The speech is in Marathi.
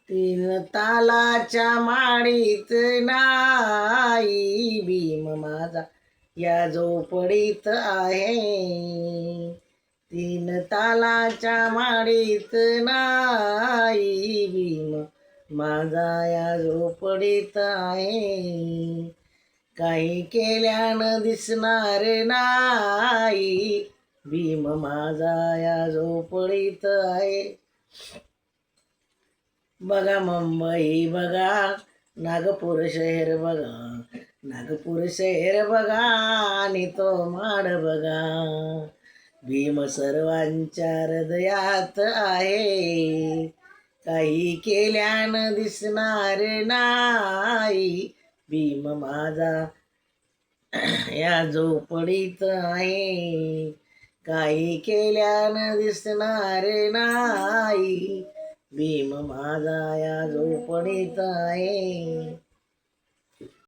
तीन तालाच्या माडीत नाही भीम माझा या झोपडीत आहे. तीन तालाच्या माडीत नाही भीम माझा या झोपडीत आहे. काही केल्यानं दिसणार नाही भीम माझा या झोपडीत आहे. बघा मुंबई बघा, नागपूर शहर बघा, नागपूर शहर बघा आणि तो माड बघा. भीम सर्वांच्या हृदयात आहे. काही केल्यानं दिसणार नाही भीम माझा या झोपडीत आहे. काही केल्यानं दिसणार नाही भीम माझा या झोपडीत आहे.